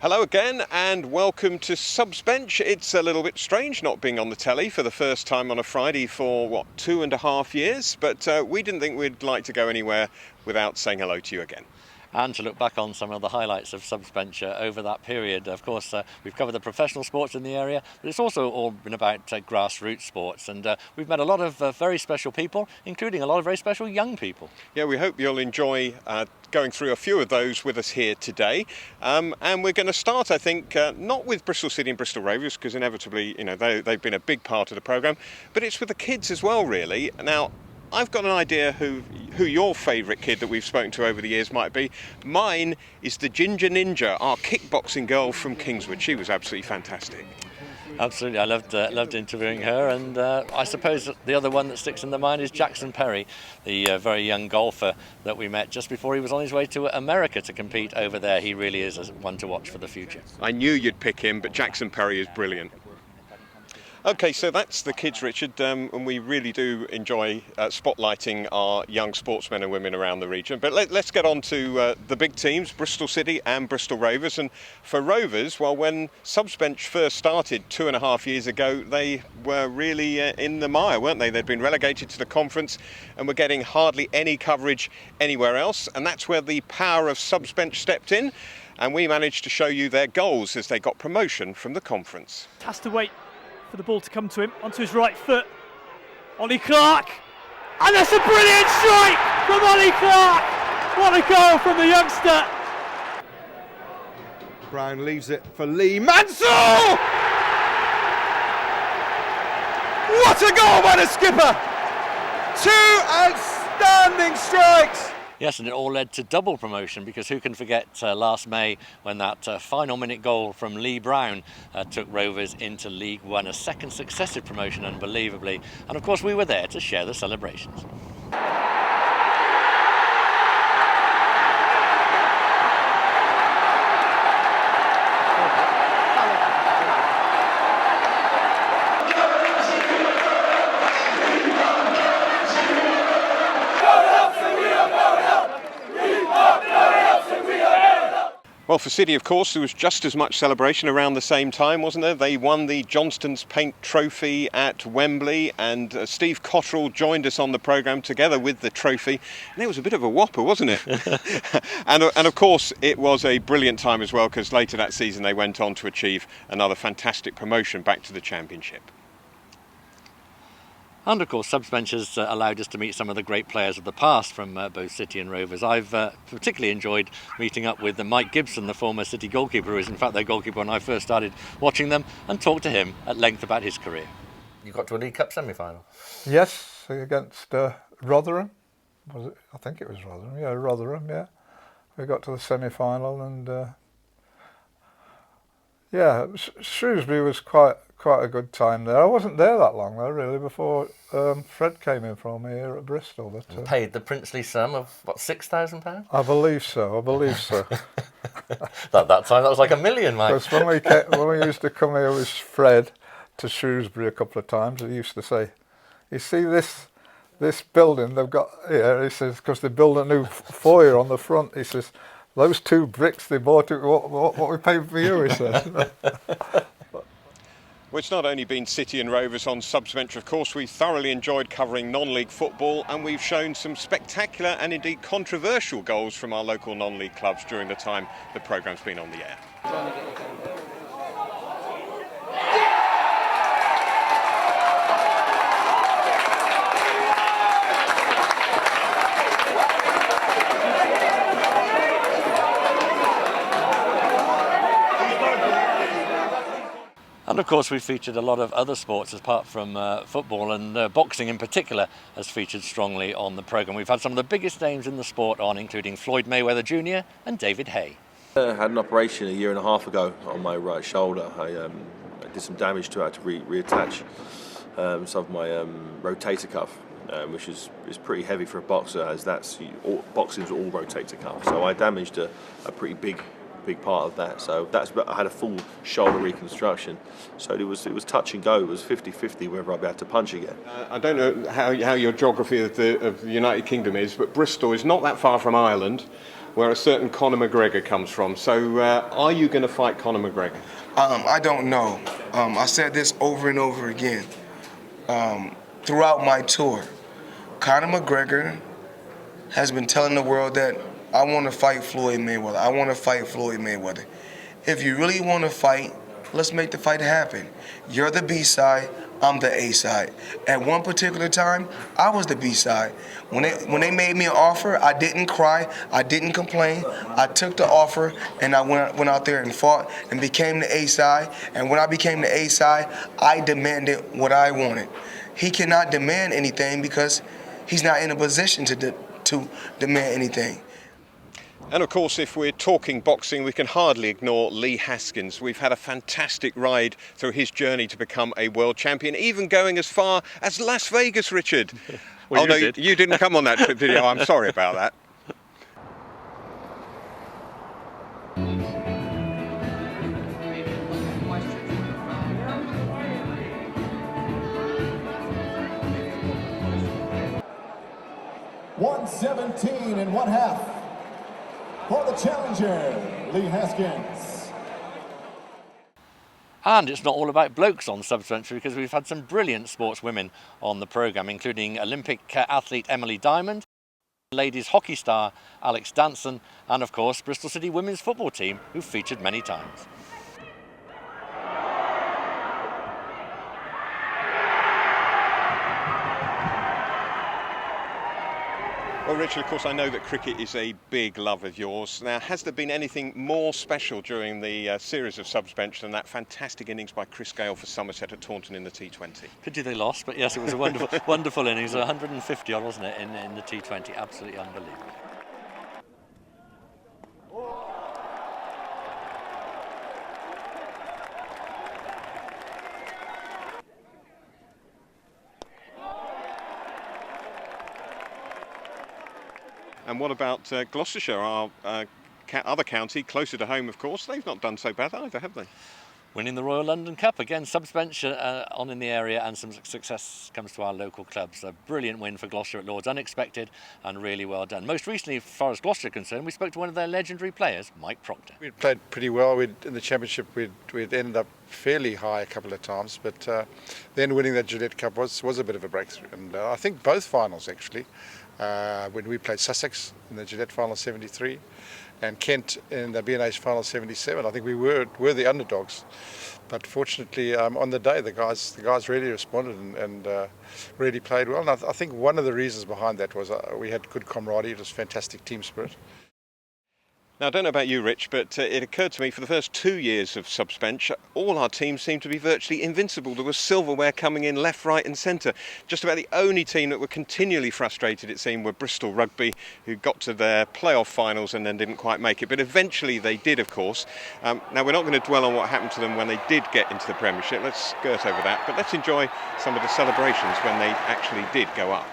Hello again and welcome to Subs Bench. It's a little bit strange not being on the telly for the first time on a Friday for, 2.5 years, but we didn't think we'd like to go anywhere without saying hello to you again. And to look back on some of the highlights of Subs Bench over that period. Of course, we've covered the professional sports in the area, but it's also all been about grassroots sports. And we've met a lot of very special people, including a lot of very special young people. Yeah, we hope you'll enjoy going through a few of those with us here today. And we're going to start, I think, not with Bristol City and Bristol Rovers, because inevitably, they've been a big part of the programme, but it's with the kids as well, really. Now, I've got an idea who your favourite kid that we've spoken to over the years might be. Mine is the Ginger Ninja, our kickboxing girl from Kingswood. She was absolutely fantastic. Absolutely, I loved interviewing her, and I suppose the other one that sticks in the mind is Jackson Perry, the very young golfer that we met just before he was on his way to America to compete over there. He really is one to watch for the future. I knew you'd pick him, but Jackson Perry is brilliant. Okay, so that's the kids, Richard, and we really do enjoy spotlighting our young sportsmen and women around the region. But let's get on to the big teams, Bristol City and Bristol Rovers. And for Rovers, well, when Subs Bench first started 2.5 years ago, they were really in the mire, weren't they? They'd been relegated to the conference and were getting hardly any coverage anywhere else. And that's where the power of Subs Bench stepped in. And we managed to show you their goals as they got promotion from the conference. Has to wait for the ball to come to him, onto his right foot. Ollie Clark, and that's a brilliant strike from Ollie Clark. What a goal from the youngster. Brown leaves it for Lee Mansell. What a goal by the skipper. Two outstanding strikes. Yes, and it all led to double promotion, because who can forget last May when that final minute goal from Lee Brown took Rovers into League One, a second successive promotion, unbelievably. And of course we were there to share the celebrations. Well, for City, of course, there was just as much celebration around the same time, wasn't there? They won the Johnston's Paint Trophy at Wembley, and Steve Cottrell joined us on the programme together with the trophy. And it was a bit of a whopper, wasn't it? and of course, it was a brilliant time as well, because later that season they went on to achieve another fantastic promotion back to the Championship. And of course, Subs Bench has allowed us to meet some of the great players of the past from both City and Rovers. I've particularly enjoyed meeting up with Mike Gibson, the former City goalkeeper, who was in fact their goalkeeper when I first started watching them, and talked to him at length about his career. You got to a League Cup semi-final? Yes, against Rotherham. Was it? I think it was Rotherham. Yeah, Rotherham. Yeah, we got to the semi-final, and Shrewsbury was quite a good time there. I wasn't there that long though, really, before Fred came in for me here at Bristol. But, paid the princely sum of what, £6,000? I believe so. That time that was like $1 million, mate. Because when we used to come here with Fred to Shrewsbury a couple of times, he used to say, "You see this building they've got here?" He says, because they built a new foyer on the front. He says, "Those two bricks they bought, what we paid for you," he said. Well, it's not only been City and Rovers on Subs Bench, of course. We thoroughly enjoyed covering non-league football, and we've shown some spectacular and indeed controversial goals from our local non-league clubs during the time the programme's been on the air. And of course, we've featured a lot of other sports apart from football, and boxing in particular has featured strongly on the programme. We've had some of the biggest names in the sport on, including Floyd Mayweather Jr. and David Hay. I had an operation 1.5 years ago on my right shoulder. I did some damage to it. I had to reattach some of my rotator cuff, which is pretty heavy for a boxer, as boxing's all rotator cuff. So I damaged a pretty big part of that. So I had a full shoulder reconstruction. So it was touch and go. It was 50-50 whether I'd be able to punch again. I don't know how your geography of the United Kingdom is, but Bristol is not that far from Ireland. where a certain Conor McGregor comes from. So are you going to fight Conor McGregor? I don't know. I said this over and over again throughout my tour. Conor McGregor has been telling the world that I want to fight Floyd Mayweather. I want to fight Floyd Mayweather. If you really want to fight, let's make the fight happen. You're the B side, I'm the A side. At one particular time, I was the B side. When they made me an offer, I didn't cry, I didn't complain. I took the offer and I went out there and fought and became the A side. And when I became the A side, I demanded what I wanted. He cannot demand anything because he's not in a position to demand anything. And of course, if we're talking boxing, we can hardly ignore Lee Haskins. We've had a fantastic ride through his journey to become a world champion, even going as far as Las Vegas, Richard. Well, oh, no, you didn't come on that video. I'm sorry about that. .117 and 1/2 for the challenger, Lee Haskins. And it's not all about blokes on Subbench, because we've had some brilliant sportswomen on the programme, including Olympic athlete Emily Diamond, ladies hockey star Alex Danson, and of course Bristol City women's football team, who've featured many times. Well, Richard, of course, I know that cricket is a big love of yours. Now, has there been anything more special during the series of Subbench than that fantastic innings by Chris Gale for Somerset at Taunton in the T20? Pity they lost, but yes, it was a wonderful, wonderful innings. 150 odd, wasn't it, in the T20? Absolutely unbelievable. And what about Gloucestershire, our other county, closer to home, of course? They've not done so bad either, have they? Winning the Royal London Cup again, Subbench on in the area, and some success comes to our local clubs. A brilliant win for Gloucester at Lord's, unexpected and really well done. Most recently, as far as Gloucester are concerned, we spoke to one of their legendary players, Mike Proctor. We'd played pretty well. In the championship, we'd ended up fairly high a couple of times, but then winning that Gillette Cup was a bit of a breakthrough. And I think both finals actually, when we played Sussex in the Gillette final 73. And Kent in the B&H final 77. I think we were the underdogs, but fortunately on the day the guys really responded and really played well. And I think one of the reasons behind that was we had good camaraderie. It was fantastic team spirit. Now, I don't know about you, Rich, but it occurred to me for the first 2 years of Subbench, all our teams seemed to be virtually invincible. There was silverware coming in left, right and centre. Just about the only team that were continually frustrated, it seemed, were Bristol Rugby, who got to their playoff finals and then didn't quite make it. But eventually they did, of course. Now, we're not going to dwell on what happened to them when they did get into the Premiership. Let's skirt over that. But let's enjoy some of the celebrations when they actually did go up.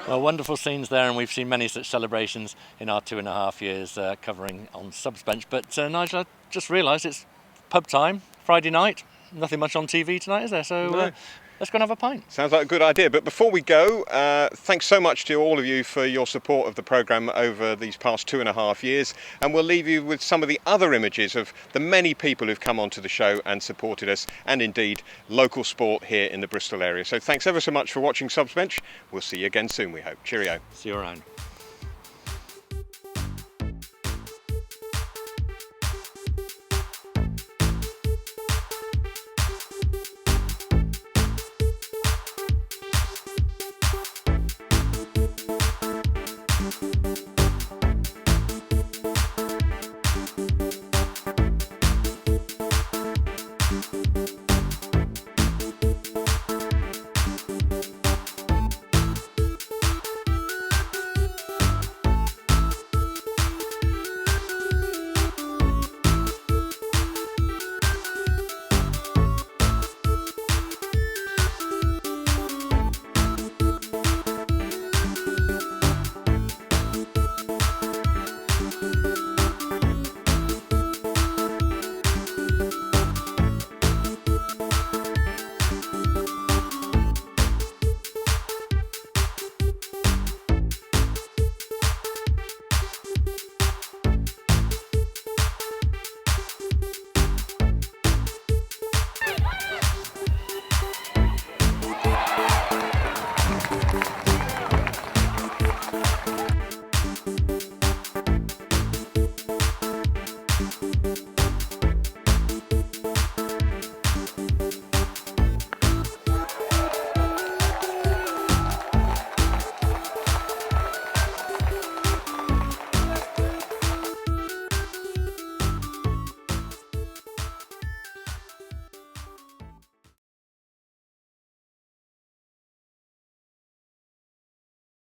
Well, wonderful scenes there, and we've seen many such celebrations in our 2.5 years covering on Subbench. But Nigel, I just realised it's pub time, Friday night. Nothing much on TV tonight, is there? So No. Let's go and have a pint. Sounds like a good idea. But before we go, thanks so much to all of you for your support of the programme over these past 2.5 years. And we'll leave you with some of the other images of the many people who've come onto the show and supported us, and indeed local sport here in the Bristol area. So thanks ever so much for watching Subbench. We'll see you again soon, we hope. Cheerio. See you around.